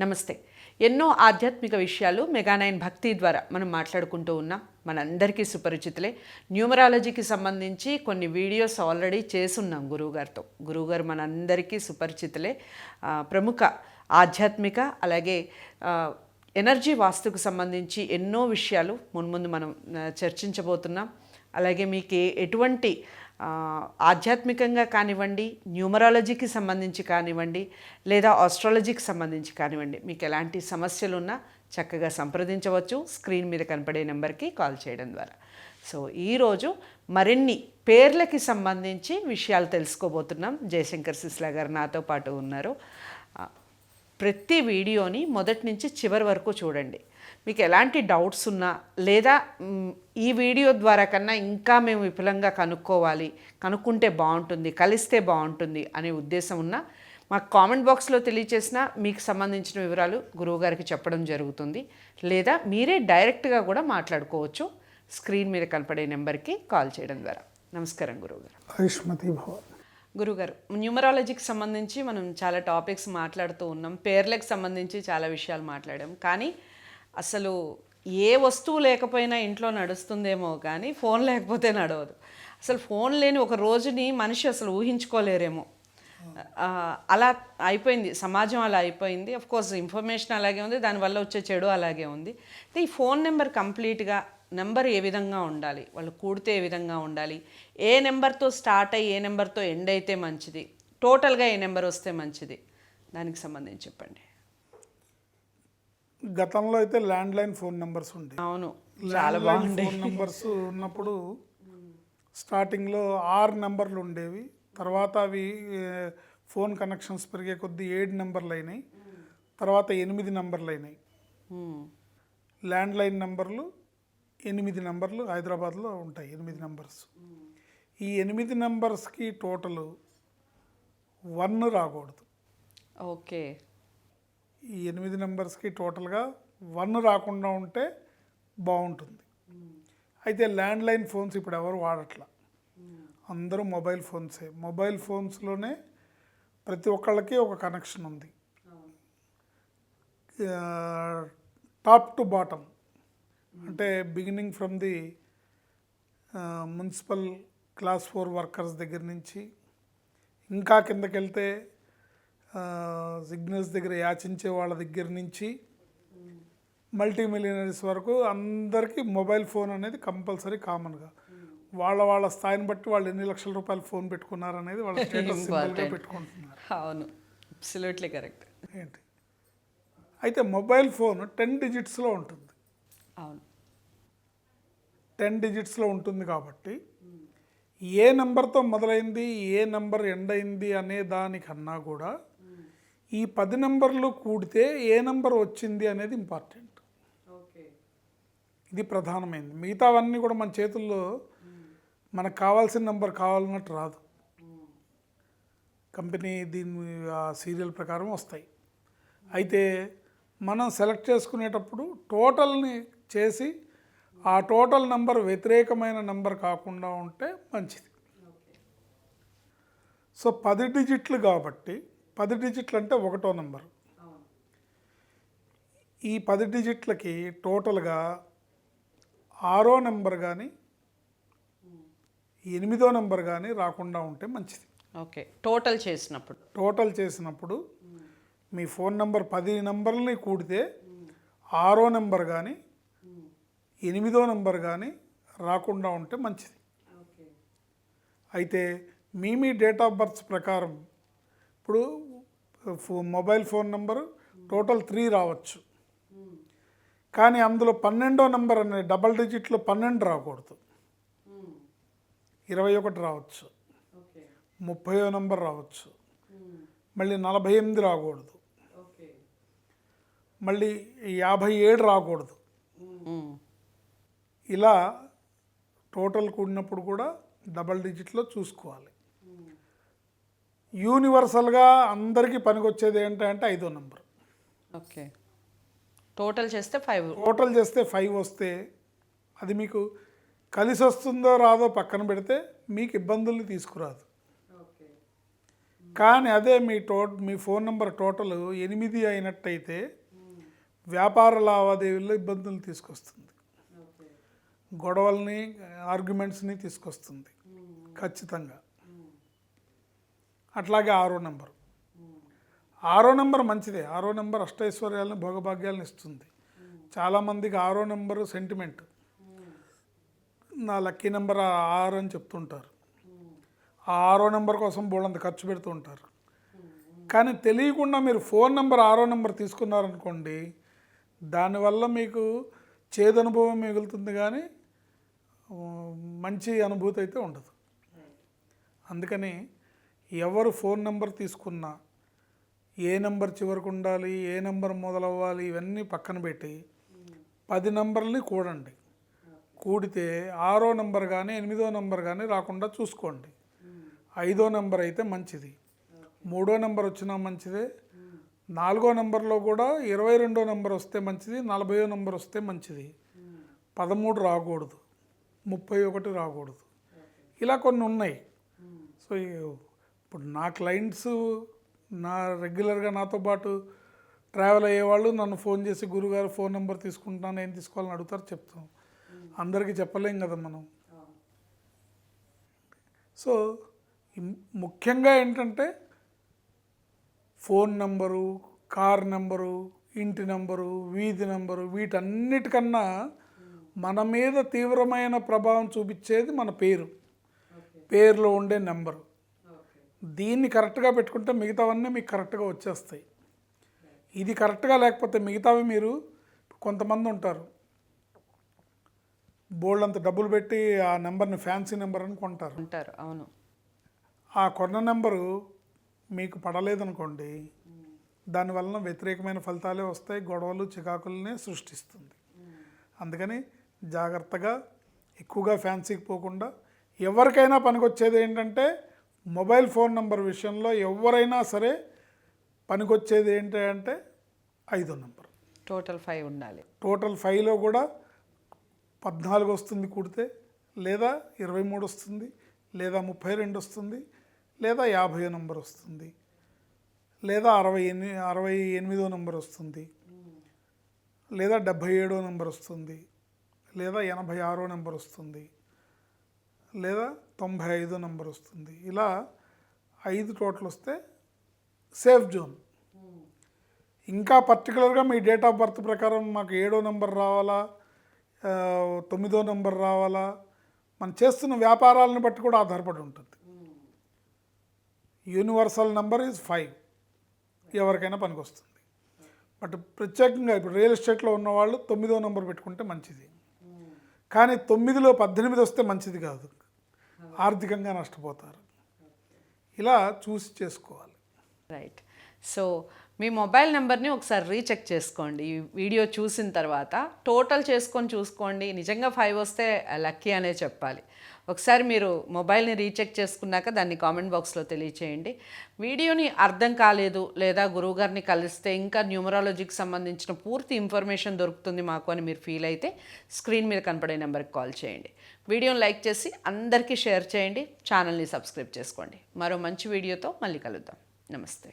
నమస్తే. ఎన్నో ఆధ్యాత్మిక విషయాలు మెగా9 భక్తి ద్వారా మనం మాట్లాడుకుంటూ ఉన్నాం. మనందరికీ సుపరిచితులే. న్యూమరాలజీకి సంబంధించి కొన్ని వీడియోస్ ఆల్రెడీ చేసున్నాం గురువుగారితో. గురువుగారు మనందరికీ సుపరిచితులే. ప్రముఖ ఆధ్యాత్మిక అలాగే ఎనర్జీ వాస్తుకు సంబంధించి ఎన్నో విషయాలు మున్ముందు మనం చర్చించబోతున్నాం. అలాగే మీకు ఎటువంటి ఆధ్యాత్మికంగా కానివ్వండి, న్యూమరాలజీకి సంబంధించి కానివ్వండి, లేదా ఆస్ట్రాలజీకి సంబంధించి కానివ్వండి, మీకు ఎలాంటి సమస్యలున్నా చక్కగా సంప్రదించవచ్చు స్క్రీన్ మీద కనపడే నెంబర్కి కాల్ చేయడం ద్వారా. సో ఈరోజు మరిన్ని పేర్లకి సంబంధించి విషయాలు తెలుసుకోబోతున్నాం. జయశంకర్ సిస్లా గారు నాతో పాటు ఉన్నారు. ప్రతి వీడియోని మొదటి నుంచి చివరి వరకు చూడండి. మీకు ఎలాంటి డౌట్స్ ఉన్నా లేదా ఈ వీడియో ద్వారా కన్నా ఇంకా మేము విపులంగా కనుక్కుంటే బాగుంటుంది, కలిస్తే బాగుంటుంది అనే ఉద్దేశం ఉన్నా మాకు కామెంట్ బాక్స్లో తెలియచేసినా మీకు సంబంధించిన వివరాలు గురువుగారికి చెప్పడం జరుగుతుంది. లేదా మీరే డైరెక్ట్గా కూడా మాట్లాడుకోవచ్చు స్క్రీన్ మీద కనపడే నెంబర్కి కాల్ చేయడం ద్వారా. నమస్కారం గురువుగారు. ఆయుష్మతి భవ. గురుగారు, న్యూమరాలజీకి సంబంధించి మనం చాలా టాపిక్స్ మాట్లాడుతూ ఉన్నాం. పేర్లకు సంబంధించి చాలా విషయాలు మాట్లాడాం. కానీ అసలు ఏ వస్తువు లేకపోయినా ఇంట్లో నడుస్తుందేమో కానీ ఫోన్ లేకపోతే నడవదు. అసలు ఫోన్ లేని ఒక రోజుని మనిషి అసలు ఊహించుకోలేరేమో. అలా అయిపోయింది సమాజం, అలా అయిపోయింది. అఫ్కోర్స్ ఇన్ఫర్మేషన్ అలాగే ఉంది, దానివల్ల వచ్చే చెడు అలాగే ఉంది. ఈ ఫోన్ నెంబర్ కంప్లీట్గా నెంబర్ ఏ విధంగా ఉండాలి, వాళ్ళు కూడితే ఏ విధంగా ఉండాలి, ఏ నెంబర్తో స్టార్ట్ అయ్యి ఏ నెంబర్తో ఎండ్ అయితే మంచిది, టోటల్గా ఏ నెంబర్ వస్తే మంచిది, దానికి సంబంధించి చెప్పండి. గతంలో అయితే ల్యాండ్లైన్ ఫోన్ నెంబర్స్ ఉండేవి. అవును, చాలా బాగుంది. ఫోన్ నెంబర్స్ ఉన్నప్పుడు స్టార్టింగ్లో 6 నెంబర్లు ఉండేవి. తర్వాత అవి ఫోన్ కనెక్షన్స్ పెరిగే కొద్దీ 7 నెంబర్లు అయినాయి. తర్వాత 8 నెంబర్లు అయినాయి. ల్యాండ్లైన్ నెంబర్లు 8 నెంబర్లు హైదరాబాద్లో ఉంటాయి. 8 నెంబర్స్. ఈ 8 నెంబర్స్కి టోటల్ 1 రాకూడదు. ఓకే. ఈ 8 నెంబర్స్కి టోటల్గా 1 రాకుండా ఉంటే బాగుంటుంది. అయితే ల్యాండ్లైన్ ఫోన్స్ ఇప్పుడు ఎవరు వాడట్లా, అందరూ మొబైల్ ఫోన్సే. మొబైల్ ఫోన్స్లోనే ప్రతి ఒక్కళ్ళకి ఒక కనెక్షన్ ఉంది, టాప్ టు బాటమ్. అంటే beginning from the municipal class 4 workers దగ్గర నుంచి ఇంకా కిందకి వెళ్తే సిగ్నల్స్ దగ్గర యాచించే వాళ్ళ దగ్గర నుంచి మల్టీ మిలియనరీస్ వరకు అందరికీ మొబైల్ ఫోన్ అనేది కంపల్సరీ కామన్గా. వాళ్ళ స్థాయిని బట్టి వాళ్ళు ఎన్ని లక్షల రూపాయలు ఫోన్ పెట్టుకున్నారు అనేది వాళ్ళ స్టేటస్ సింబల్గా పెట్టుకుంటున్నారు. అవును, అబ్సల్యూట్లీ కరెక్ట్. ఏంటి అయితే మొబైల్ ఫోన్ 10 డిజిట్స్లో ఉంటుంది. అవును, 10 డిజిట్స్లో ఉంటుంది కాబట్టి ఏ నెంబర్తో మొదలైంది, ఏ నెంబర్ ఎండ్ అయింది అనే దానికన్నా కూడా ఈ 10 నెంబర్లు కూడితే ఏ నెంబర్ వచ్చింది అనేది ఇంపార్టెంట్. ఇది ప్రధానమైనది. మిగతావన్నీ కూడా మన చేతుల్లో మనకు కావాల్సిన నెంబర్ కావాలన్నట్టు రాదు. కంపెనీ దీని సీరియల్ ప్రకారం వస్తాయి. అయితే మనం సెలెక్ట్ చేసుకునేటప్పుడు టోటల్ని చేసి ఆ టోటల్ నెంబర్ వ్యతిరేకమైన నెంబర్ కాకుండా ఉంటే మంచిది. సో 10 డిజిట్లు కాబట్టి 10 డిజిట్లు అంటే 1వ నెంబరు. ఈ 10 డిజిట్లకి టోటల్గా 6వ నెంబర్ కానీ 8వ నెంబర్ కానీ రాకుండా ఉంటే మంచిది. ఓకే. టోటల్ చేసినప్పుడు మీ ఫోన్ నెంబర్ 10 నెంబర్ని కూడితే 6వ నెంబర్ కానీ 8వ నెంబర్ కానీ రాకుండా ఉంటే మంచిది. అయితే మీ డేట్ ఆఫ్ బర్త్ ప్రకారం ఇప్పుడు మొబైల్ ఫోన్ నెంబరు టోటల్ 3 రావచ్చు, కానీ అందులో 12వ నెంబర్ అనే డబల్ డిజిట్లో 12 రాకూడదు. 21 రావచ్చు, 30వ నెంబర్ రావచ్చు, మళ్ళీ 48 రాకూడదు, మళ్ళీ 57 రాకూడదు. ఇలా టోటల్ కూడినప్పుడు కూడా డబల్ డిజిట్లో చూసుకోవాలి. యూనివర్సల్గా అందరికీ పనికొచ్చేది ఏంటంటే 5వ నెంబర్. ఓకే. టోటల్ చేస్తే 5 వస్తే అది మీకు కలిసి వస్తుందో రాదో పక్కన పెడితే మీకు ఇబ్బందుల్ని తీసుకురాదు. కానీ అదే మీ ఫోన్ నెంబర్ టోటల్ 8 అయినట్టయితే వ్యాపార లావాదేవీల్లో ఇబ్బందులు తీసుకొస్తుంది, గొడవల్ని ఆర్గ్యుమెంట్స్ని తీసుకొస్తుంది ఖచ్చితంగా. అట్లాగే 6వ నెంబరు, 6వ నెంబర్ మంచిదే. 6వ నెంబర్ అష్టైశ్వర్యాలను భోగభాగ్యాలను ఇస్తుంది. చాలామందికి 6వ నెంబరు సెంటిమెంట్, నా లక్కీ నెంబర్ 6 అని చెప్తుంటారు. ఆ 6వ నెంబర్ కోసం బోళ్ళంత ఖర్చు పెడుతూ ఉంటారు. కానీ తెలియకుండా మీరు ఫోన్ నెంబర్ 6వ నెంబర్ తీసుకున్నారనుకోండి, దానివల్ల మీకు చేదు అనుభవం మిగులుతుంది కానీ మంచి అనుభూతి అయితే ఉండదు. అందుకని ఎవరు ఫోన్ నెంబర్ తీసుకున్నా ఏ నెంబర్ చివరికి ఉండాలి, ఏ నెంబర్ మొదలవ్వాలి, ఇవన్నీ పక్కన పెట్టి 10 నెంబర్ని కూడండి. కూడితే 6వ నెంబర్ కానీ 8వ నెంబర్ కానీ రాకుండా చూసుకోండి. 5వ నెంబర్ అయితే మంచిది, 3వ నెంబర్ వచ్చినా మంచిదే, 4వ నెంబర్లో కూడా 22వ నెంబర్ వస్తే మంచిది, 40వ నెంబర్ వస్తే మంచిది, 13 రాకూడదు, 31 రాకూడదు. ఇలా కొన్ని ఉన్నాయి. సో ఇప్పుడు నా క్లయింట్స్, నా రెగ్యులర్గా నాతో పాటు ట్రావెల్ అయ్యేవాళ్ళు నన్ను ఫోన్ చేసి గురుగారు ఫోన్ నెంబర్ తీసుకుంటున్నాను, ఏం తీసుకోవాలని అడుగుతారు, చెప్తాం. అందరికీ చెప్పలేం కదా మనం. సో ముఖ్యంగా ఏంటంటే ఫోన్ నెంబరు, కార్ నెంబరు, ఇంటి నెంబరు, వీధి నెంబరు, వీటన్నిటికన్నా మన మీద తీవ్రమైన ప్రభావం చూపించేది మన పేరులో ఉండే నెంబరు. దీన్ని కరెక్ట్గా పెట్టుకుంటే మిగతావన్నీ మీకు కరెక్ట్గా వచ్చేస్తాయి. ఇది కరెక్ట్గా లేకపోతే మిగతావి మీరు, కొంతమంది ఉంటారు బోల్డ్ అంత డబ్బులు పెట్టి ఆ నెంబర్ని ఫ్యాన్సీ నెంబర్ అని కొంటారు. అవును. ఆ కొన్న నెంబరు మీకు పడలేదనుకోండి, దానివలన వ్యతిరేకమైన ఫలితాలే వస్తాయి, గొడవలు చికాకులనే సృష్టిస్తుంది. అందుకని జాగ్రత్తగా ఎక్కువగా ఫ్యాన్సీకి పోకుండా, ఎవరికైనా పనికొచ్చేది ఏంటంటే మొబైల్ ఫోన్ నెంబర్ విషయంలో ఎవరైనా సరే పనికొచ్చేది ఏంటంటే 5వ నెంబర్. టోటల్ 5 ఉండాలి. టోటల్ 5లో కూడా 14 వస్తుంది కూడితే, లేదా 23 వస్తుంది, లేదా 32 వస్తుంది, లేదా 50వ నెంబర్ వస్తుంది, లేదా 68వ నెంబర్ వస్తుంది, లేదా 77వ నెంబర్ వస్తుంది, లేదా 86వ నెంబర్ వస్తుంది, లేదా 95వ నెంబర్ వస్తుంది. ఇలా 5 టోటల్ వస్తే సేఫ్ జోన్. ఇంకా పర్టికులర్గా మీ డేట్ ఆఫ్ బర్త్ ప్రకారం మాకు 7వ నెంబర్ రావాలా, 9వ నెంబర్ రావాలా, మనం చేస్తున్న వ్యాపారాలను బట్టి కూడా ఆధారపడి ఉంటుంది. యూనివర్సల్ నెంబర్ ఈజ్ 5, ఎవరికైనా పనికొస్తుంది. బట్ ప్రత్యేకంగా ఇప్పుడు రియల్ ఎస్టేట్లో ఉన్నవాళ్ళు 9వ నెంబర్ పెట్టుకుంటే మంచిది. కానీ 9లో 18 వస్తే మంచిది కాదు, ఆర్థికంగా నష్టపోతారు. ఇలా చూసి చేసుకోవాలి. రైట్. సో మీ మొబైల్ నెంబర్ని ఒకసారి రీచెక్ చేసుకోండి. ఈ వీడియో చూసిన తర్వాత టోటల్ చేసుకొని చూసుకోండి. నిజంగా 5 వస్తే లక్కీ అనే చెప్పాలి. ఒకసారి మీరు మొబైల్ని రీచెక్ చేసుకున్నాక దాన్ని కామెంట్ బాక్స్లో తెలియచేయండి. వీడియోని అర్థం కాలేదు లేదా గురువుగారిని కలిస్తే ఇంకా న్యూమరాలజీకి సంబంధించిన పూర్తి ఇన్ఫర్మేషన్ దొరుకుతుంది మాకు అని మీరు ఫీల్ అయితే స్క్రీన్ మీద కనపడే నెంబర్కి కాల్ చేయండి. వీడియోని లైక్ చేసి అందరికీ షేర్ చేయండి. ఛానల్ని సబ్స్క్రైబ్ చేసుకోండి. మరో మంచి వీడియోతో మళ్ళీ కలుద్దాం. నమస్తే.